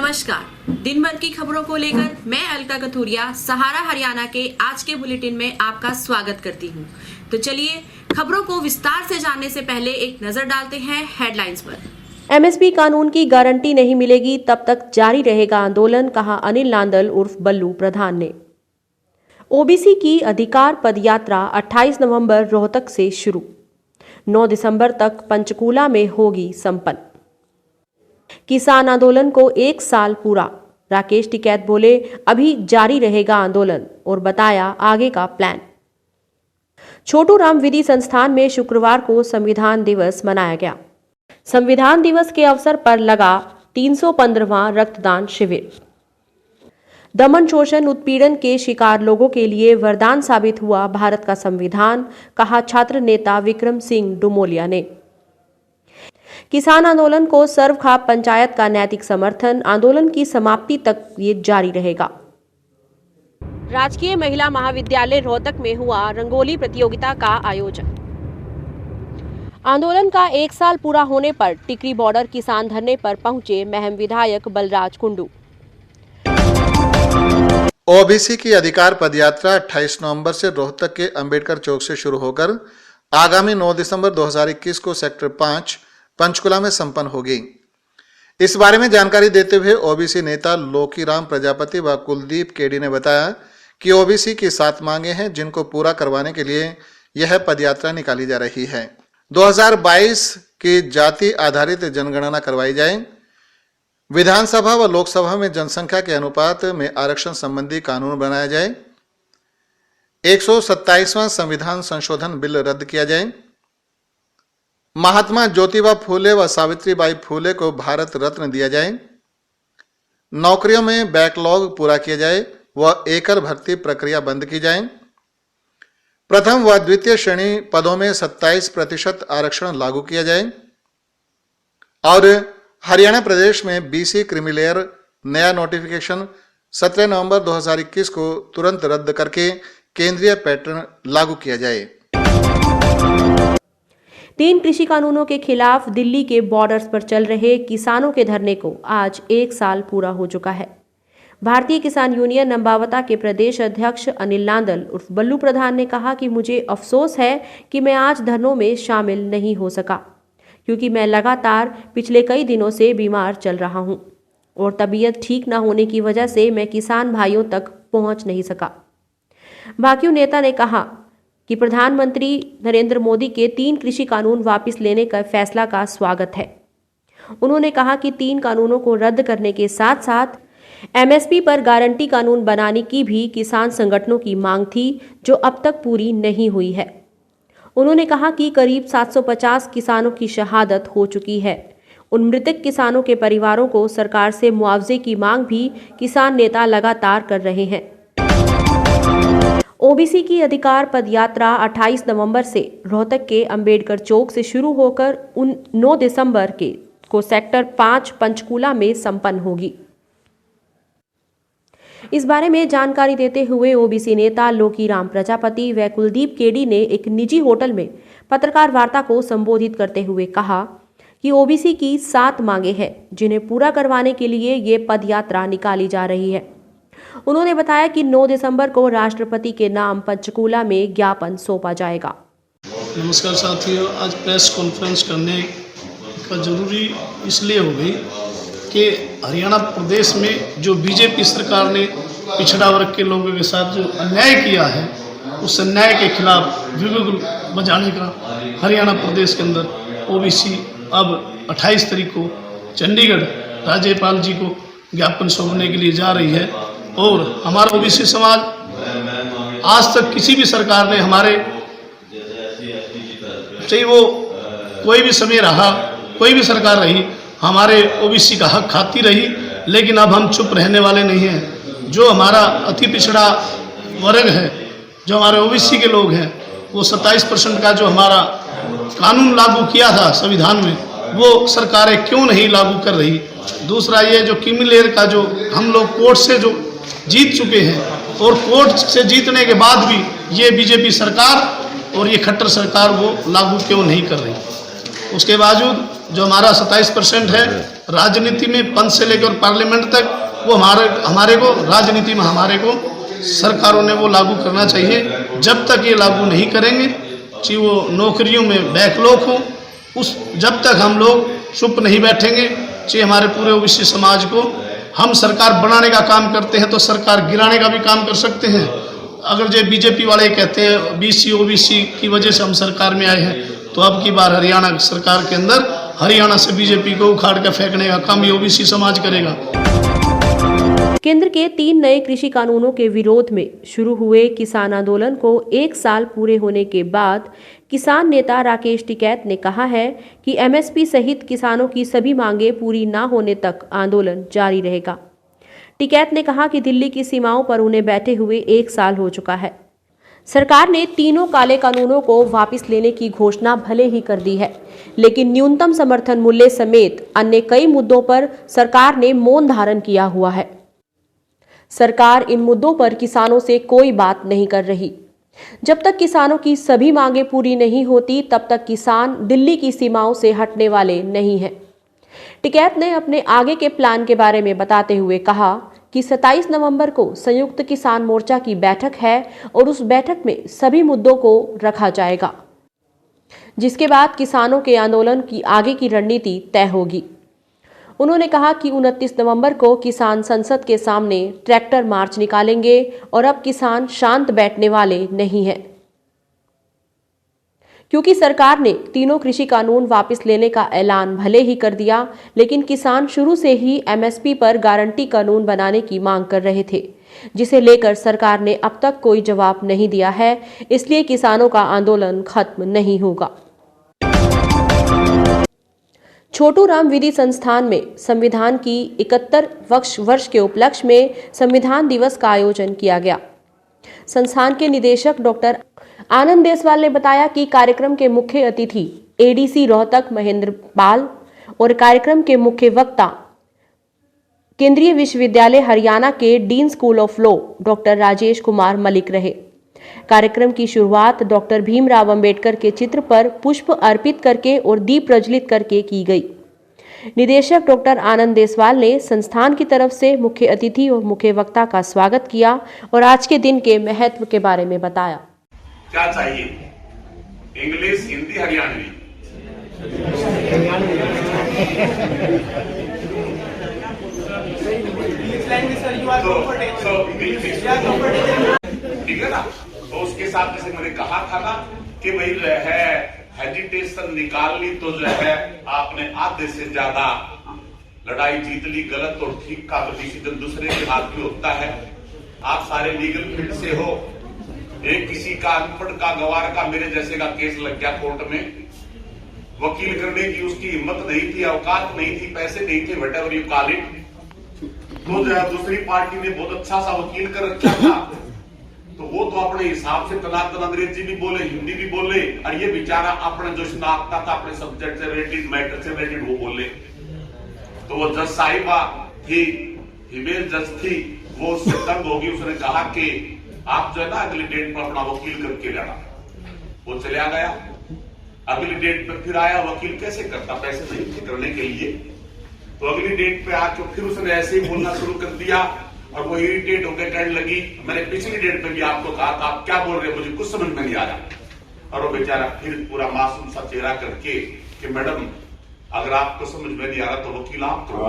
नमस्कार। दिन भर की खबरों को लेकर मैं अलका कथूरिया सहारा हरियाणा के आज के बुलेटिन में आपका स्वागत करती हूं। तो चलिए खबरों को विस्तार से जानने से पहले एक नजर डालते हैं हेडलाइंस पर। एमएसपी कानून की गारंटी नहीं मिलेगी तब तक जारी रहेगा आंदोलन, कहा अनिल नांदल उर्फ बल्लू प्रधान ने। ओबीसी की अधिकार पदयात्रा 28 नवंबर रोहतक से शुरू, 9 दिसंबर तक पंचकूला में होगी संपन्न। किसान आंदोलन को 1 साल पूरा, राकेश टिकैत बोले अभी जारी रहेगा आंदोलन और बताया आगे का प्लान। छोटू राम विधि संस्थान में शुक्रवार को संविधान दिवस मनाया गया। संविधान दिवस के अवसर पर लगा 315वां रक्तदान शिविर। दमन, शोषण, उत्पीड़न के शिकार लोगों के लिए वरदान साबित हुआ भारत का संविधान, कहा छात्र नेता विक्रम सिंह डुमोलिया ने। किसान आंदोलन को सर्वखाप पंचायत का नैतिक समर्थन, आंदोलन की समाप्ति तक ये जारी रहेगा। राजकीय महिला महाविद्यालय रोहतक में हुआ रंगोली प्रतियोगिता का आयोजन। आंदोलन का 1 साल पूरा होने पर टिकरी बॉर्डर किसान धरने पर पहुंचे महम विधायक बलराज कुंडू। ओबीसी की अधिकार पदयात्रा 28 नवंबर से रोहतक के अंबेडकर चौक से शुरू होकर आगामी 9 दिसंबर 2021 को सेक्टर 5 पंचकुला में संपन्न होगी। इस बारे में जानकारी देते हुए ओबीसी नेता लोकीराम प्रजापति व कुलदीप केडी ने बताया कि ओबीसी की 7 मांगे हैं जिनको पूरा करवाने के लिए यह पदयात्रा निकाली जा रही है। 2022 की जाति आधारित जनगणना करवाई जाए, विधानसभा व लोकसभा में जनसंख्या के अनुपात में आरक्षण संबंधी कानून बनाया जाए, 127वां संविधान संशोधन बिल रद्द किया जाए, महात्मा ज्योतिबा फूले व सावित्रीबाई फूले को भारत रत्न दिया जाए, नौकरियों में बैकलॉग पूरा किया जाए व एकल भर्ती प्रक्रिया बंद की जाए, प्रथम व द्वितीय श्रेणी पदों में 27% आरक्षण लागू किया जाए और हरियाणा प्रदेश में बीसी क्रीमी लेयर नया नोटिफिकेशन 17 नवंबर 2021 को तुरंत रद्द करके केंद्रीय पैटर्न लागू किया जाए। 3 कृषि कानूनों के खिलाफ दिल्ली के बॉर्डर्स पर चल रहे किसानों के धरने को आज 1 साल पूरा हो चुका है। भारतीय किसान यूनियन नंबावता के प्रदेश अध्यक्ष अनिल नांदल उर्फ बल्लू प्रधान ने कहा कि मुझे अफसोस है कि मैं आज धरनों में शामिल नहीं हो सका, क्योंकि मैं लगातार पिछले कई दिनों से बीमार चल रहा हूं और तबीयत ठीक न होने की वजह से मैं किसान भाइयों तक पहुंच नहीं सका। भाकियू नेता ने कहा कि प्रधानमंत्री नरेंद्र मोदी के 3 कृषि कानून वापस लेने का फैसला का स्वागत है। उन्होंने कहा कि 3 कानूनों को रद्द करने के साथ साथ एमएसपी पर गारंटी कानून बनाने की भी किसान संगठनों की मांग थी, जो अब तक पूरी नहीं हुई है। उन्होंने कहा कि करीब 750 किसानों की शहादत हो चुकी है। उन मृतक किसानों के परिवारों को सरकार से मुआवजे की मांग भी किसान नेता लगातार कर रहे हैं। ओबीसी की अधिकार पदयात्रा 28 नवंबर से रोहतक के अंबेडकर चौक से शुरू होकर 9 दिसंबर को सेक्टर 5 पंचकूला में संपन्न होगी। इस बारे में जानकारी देते हुए ओबीसी नेता लोकीराम प्रजापति व कुलदीप केडी ने एक निजी होटल में पत्रकार वार्ता को संबोधित करते हुए कहा कि ओबीसी की 7 मांगे हैं जिन्हें पूरा करवाने के लिए ये पदयात्रा निकाली जा रही है। उन्होंने बताया कि 9 दिसंबर को राष्ट्रपति के नाम पंचकूला में ज्ञापन सौंपा जाएगा। नमस्कार साथियों, आज प्रेस कॉन्फ्रेंस करने का जरूरी इसलिए हो गई कि हरियाणा प्रदेश में जो बीजेपी सरकार ने पिछड़ा वर्ग के लोगों के साथ जो अन्याय किया है, उस अन्याय के खिलाफ विरोध बजाने का हरियाणा प्रदेश के अंदर ओबीसी अब 28 तारीख को चंडीगढ़ राज्यपाल जी को ज्ञापन सौंपने के लिए जा रही है। और हमारा ओबीसी समाज आज तक किसी भी सरकार ने हमारे, चाहे वो कोई भी समय रहा, कोई भी सरकार रही, हमारे ओबीसी का हक खाती रही, लेकिन अब हम चुप रहने वाले नहीं हैं। जो हमारा अति पिछड़ा वर्ग है, जो हमारे ओबीसी के लोग हैं, वो 27% का जो हमारा कानून लागू किया था संविधान में, वो सरकारें क्यों नहीं लागू कर रही। दूसरा ये जो क्रीमी लेयर का जो हम लोग कोर्ट से जो जीत चुके हैं और कोर्ट से जीतने के बाद भी ये बीजेपी सरकार और ये खट्टर सरकार वो लागू क्यों नहीं कर रही। उसके बावजूद जो हमारा 27% है राजनीति में, पंच से लेकर पार्लियामेंट तक, वो हमारे को राजनीति में हमारे को सरकारों ने वो लागू करना चाहिए। जब तक ये लागू नहीं करेंगे, चाहे वो नौकरियों में बैकलॉग हो, जब तक हम लोग चुप नहीं बैठेंगे, चाहे हमारे पूरे ओबीसी समाज को हम सरकार बनाने का काम करते हैं तो सरकार गिराने का भी काम कर सकते हैं। अगर जो बीजेपी वाले कहते हैं बीसी ओबीसी की वजह से हम सरकार में आए हैं, तो अब की बार हरियाणा सरकार के अंदर हरियाणा से बीजेपी को उखाड़ कर फेंकने का काम ये ओबीसी समाज करेगा। केंद्र के 3 नए कृषि कानूनों के विरोध में शुरू हुए किसान आंदोलन को 1 साल पूरे होने के बाद किसान नेता राकेश टिकैत ने कहा है कि एमएसपी सहित किसानों की सभी मांगें पूरी न होने तक आंदोलन जारी रहेगा। टिकैत ने कहा कि दिल्ली की सीमाओं पर उन्हें बैठे हुए 1 साल हो चुका है। सरकार ने तीनों काले कानूनों को वापस लेने की घोषणा भले ही कर दी है, लेकिन न्यूनतम समर्थन मूल्य समेत अन्य कई मुद्दों पर सरकार ने मौन धारण किया हुआ है। सरकार इन मुद्दों पर किसानों से कोई बात नहीं कर रही। जब तक किसानों की सभी मांगें पूरी नहीं होती, तब तक किसान दिल्ली की सीमाओं से हटने वाले नहीं हैं। टिकैत ने अपने आगे के प्लान के बारे में बताते हुए कहा कि 27 नवंबर को संयुक्त किसान मोर्चा की बैठक है और उस बैठक में सभी मुद्दों को रखा जाएगा, जिसके बाद किसानों के आंदोलन की आगे की रणनीति तय होगी। उन्होंने कहा कि 29 नवंबर को किसान संसद के सामने ट्रैक्टर मार्च निकालेंगे और अब किसान शांत बैठने वाले नहीं हैं, क्योंकि सरकार ने तीनों कृषि कानून वापस लेने का ऐलान भले ही कर दिया, लेकिन किसान शुरू से ही एमएसपी पर गारंटी कानून बनाने की मांग कर रहे थे, जिसे लेकर सरकार ने अब तक कोई जवाब नहीं दिया है। इसलिए किसानों का आंदोलन खत्म नहीं होगा। छोटू राम विधि संस्थान में संविधान की 71 वर्ष के उपलक्ष्य में संविधान दिवस का आयोजन किया गया। संस्थान के निदेशक डॉक्टर आनंद देसवाल ने बताया कि कार्यक्रम के मुख्य अतिथि एडीसी रोहतक महेंद्र पाल और कार्यक्रम के मुख्य वक्ता केंद्रीय विश्वविद्यालय हरियाणा के dean school of law doctor Rajesh Kumar Malik रहे। कार्यक्रम की शुरुआत डॉक्टर भीमराव अंबेडकर के चित्र पर पुष्प अर्पित करके और दीप प्रज्वलित करके की गई। निदेशक डॉक्टर आनंद देसवाल ने संस्थान की तरफ से मुख्य अतिथि और मुख्य वक्ता का स्वागत किया और आज के दिन के महत्व के बारे में बताया। क्या चाहिए? इंग्लिश, हिंदी, हरियाणवी? ठीक है ना? तो उसके हिसाब से मैंने कहा था ना कि भाई जो है हेजिटेशन निकाल ली तो जो है आपने आधे से ज्यादा लड़ाई जीत ली। गलत और ठीक का तो डिसीजन दूसरे के हाथ में होता है। आप सारे लीगल फील्ड से हो। एक किसी का अनपढ़ का गवार का मेरे जैसे का केस लग गया कोर्ट में, वकील करने की उसकी हिम्मत नहीं थी, औकात नहीं थी, पैसे नहीं थे, व्हाटएवर यू कॉल इट। तो जो है दूसरी पार्टी ने बहुत अच्छा सा वकील कर रखा था, तो वो तो अपने हिसाब से तनातन अंग्रेजी भी बोले, हिंदी भी बोले, और ये बेचारा अपने जो शनाख्ता था अपने सब्जेक्ट से रिलेटेड, मैटर से रिलेटेड वो बोले। तो वो जज साहिबा थी, फीमेल जज थी, वो उससे तंग होगी। उसने कहा कि आप जो है ना अगली डेट पर अपना वकील करके लाना। वो चला गया। अगली डेट पे फिर आया, वकील कैसे करता, पैसे नहीं थे करने के लिए। तो अगली डेट पे आके फिर उसने ऐसे ही बोलना शुरू कर दिया और वो इरिटेट होकर कहने लगी, मैंने पिछली डेट पे भी आपको कहा था, आप क्या बोल रहे हैं, मुझे कुछ समझ में नहीं आ रहा। और वो बेचारा फिर पूरा मासूम सा चेहरा करके कि मैडम अगर आपको समझ में नहीं आ रहा तो वकील आप करो।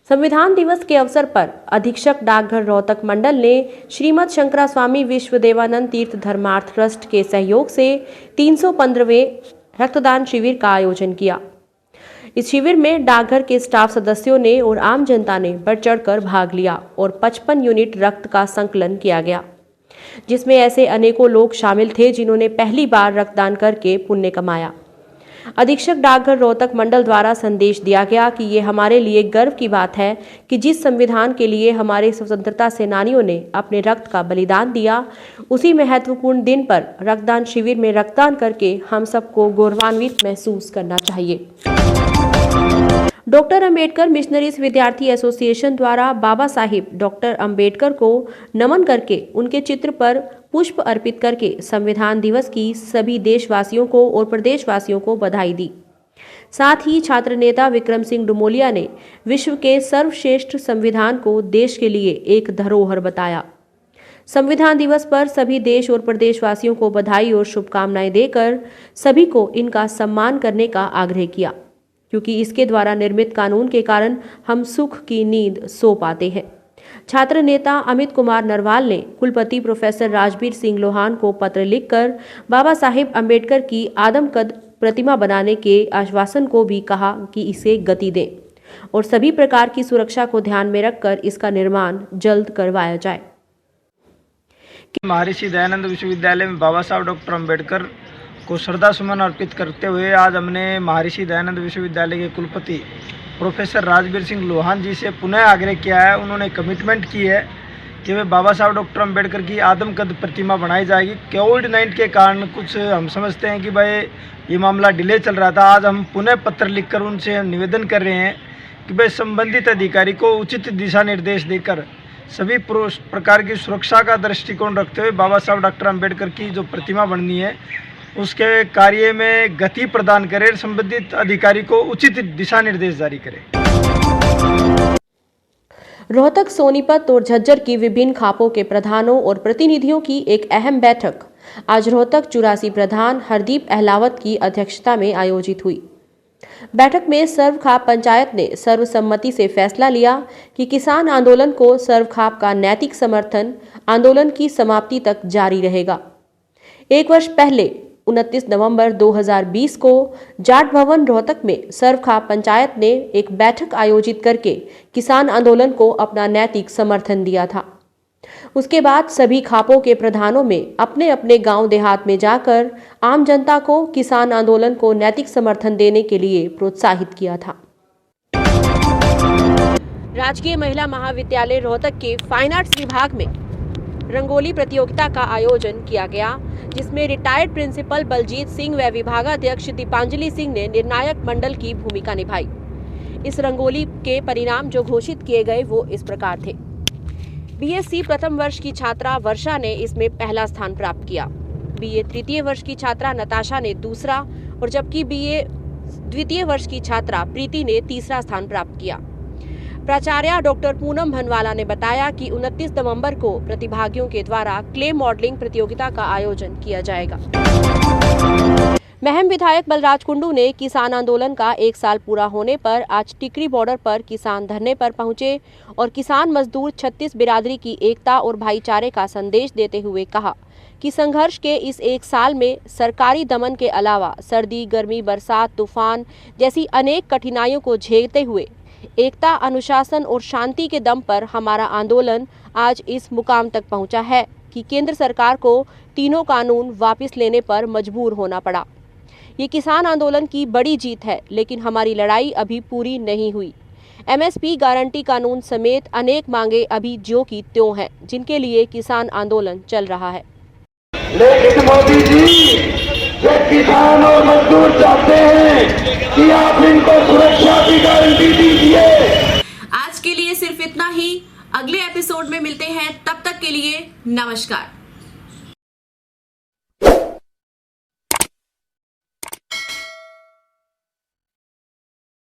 संविधान दिवस के अवसर पर अधीक्षक डाकघर रोहतक मंडल ने श्रीमद शंकरा स्वामी विश्वदेवानंद तीर्थ धर्मार्थ ट्रस्ट के सहयोग से 315वें रक्तदान शिविर का आयोजन किया। इस शिविर में डाकघर के स्टाफ सदस्यों ने और आम जनता ने बढ़ चढ़कर भाग लिया और 55 यूनिट रक्त का संकलन किया गया, जिसमें ऐसे अनेकों लोग शामिल थे जिन्होंने पहली बार रक्तदान करके पुण्य कमाया। अधीक्षक डाकघर रोहतक मंडल द्वारा संदेश दिया गया कि ये हमारे लिए गर्व की बात है कि जिस संविधान के लिए हमारे स्वतंत्रता सेनानियों ने अपने रक्त का बलिदान दिया, उसी महत्वपूर्ण दिन पर रक्तदान शिविर में रक्तदान करके हम सबको गौरवान्वित महसूस करना चाहिए। डॉक्टर अंबेडकर मिशनरीज विद्यार्थी एसोसिएशन द्वारा बाबा साहिब डॉक्टर अंबेडकर को नमन करके उनके चित्र पर पुष्प अर्पित करके संविधान दिवस की सभी देशवासियों को और प्रदेशवासियों को बधाई दी। साथ ही छात्र नेता विक्रम सिंह डुमोलिया ने विश्व के सर्वश्रेष्ठ संविधान को देश के लिए एक धरोहर बताया। संविधान दिवस पर सभी देश और प्रदेशवासियों को बधाई और शुभकामनाएं देकर सभी को इनका सम्मान करने का आग्रह किया, क्योंकि इसके द्वारा निर्मित कानून के कारण हम सुख की नींद सो पाते हैं। छात्र नेता अमित कुमार नरवाल ने कुलपति प्रोफेसर राजबीर सिंह लोहान को पत्र लिखकर बाबा साहिब अंबेडकर की आदमकद प्रतिमा बनाने के आश्वासन को भी कहा कि इसे गति दें और सभी प्रकार की सुरक्षा को ध्यान में रखकर इसका निर्माण जल्द करवाया जाए। महर्षि दयानंद विश्वविद्यालय में बाबा साहब डॉक्टर अंबेडकर को श्रद्धा सुमन अर्पित करते हुए आज हमने महर्षि दयानंद विश्वविद्यालय के कुलपति प्रोफेसर राजबीर सिंह लोहान जी से पुनः आग्रह किया है। उन्होंने कमिटमेंट की है कि वे बाबा साहब डॉक्टर अंबेडकर की आदमकद प्रतिमा बनाई जाएगी। कोविड-19 के कारण कुछ हम समझते हैं कि भाई ये मामला डिले चल रहा था। आज हम पुनः पत्र लिखकर उनसे निवेदन कर रहे हैं कि भाई संबंधित अधिकारी को उचित दिशा निर्देश देकर सभी प्रकार की सुरक्षा का दृष्टिकोण रखते हुए बाबा साहब डॉक्टर अंबेडकर की जो प्रतिमा बननी है उसके कार्य में गति प्रदान करें, संबंधित अधिकारी को उचित दिशा निर्देश जारी करें। रोहतक, सोनीपत और झज्जर की विभिन्न खापों के प्रधानों और प्रतिनिधियों की एक अहम बैठक आज रोहतक 84 प्रधान हरदीप अहलावत की अध्यक्षता में आयोजित हुई। बैठक में सर्वखाप पंचायत ने सर्वसम्मति से फैसला लिया कि किसान आंदोलन को सर्वखाप का नैतिक समर्थन आंदोलन की समाप्ति तक जारी रहेगा। एक वर्ष पहले 29 नवंबर 2020 को जाट भवन रोहतक में सर्वखाप पंचायत ने एक बैठक आयोजित करके किसान आंदोलन को अपना नैतिक समर्थन दिया था। उसके बाद सभी खापों के प्रधानों में अपने अपने गांव देहात में जाकर आम जनता को किसान आंदोलन को नैतिक समर्थन देने के लिए प्रोत्साहित किया था। राजकीय महिला महाविद्यालय रोहतक के फाइन आर्ट्स विभाग में रंगोली प्रतियोगिता का आयोजन किया गया, जिसमें रिटायर्ड प्रिंसिपल बलजीत सिंह व विभागाध्यक्ष दीपांजलि सिंह ने निर्णायक मंडल की भूमिका निभाई। इस रंगोली के परिणाम जो घोषित किए गए वो इस प्रकार थे। बीएससी प्रथम वर्ष की छात्रा वर्षा ने इसमें पहला स्थान प्राप्त किया। बीए तृतीय वर्ष की छात्रा नताशा ने दूसरा और जबकि बीए द्वितीय वर्ष की छात्रा प्रीति ने तीसरा स्थान प्राप्त किया। प्राचार्य डॉक्टर पूनम भनवाला ने बताया कि 29 नवंबर को प्रतिभागियों के द्वारा क्ले मॉडलिंग प्रतियोगिता का आयोजन किया जाएगा। महम विधायक बलराज कुंडू ने किसान आंदोलन का 1 साल पूरा होने पर आज टिकरी बॉर्डर पर किसान धरने पर पहुंचे और किसान मजदूर 36 बिरादरी की एकता और भाईचारे का संदेश देते हुए कहा कि संघर्ष के इस 1 साल में सरकारी दमन के अलावा सर्दी, गर्मी, बरसात, तूफान जैसी अनेक कठिनाइयों को झेलते हुए एकता, अनुशासन और शांति के दम पर हमारा आंदोलन आज इस मुकाम तक पहुंचा है कि केंद्र सरकार को तीनों कानून वापस लेने पर मजबूर होना पड़ा। ये किसान आंदोलन की बड़ी जीत है, लेकिन हमारी लड़ाई अभी पूरी नहीं हुई। एमएसपी गारंटी कानून समेत अनेक मांगे अभी ज्यों की त्यों हैं, जिनके लिए किसान आंदोलन चल रहा है। लेकिन मोदी जी, जो किसान और मजदूर चाहते हैं कि आप इनको सुरक्षा की गारंटी दीजिए। आज के लिए सिर्फ इतना ही। अगले एपिसोड में मिलते हैं, तब तक के लिए नमस्कार।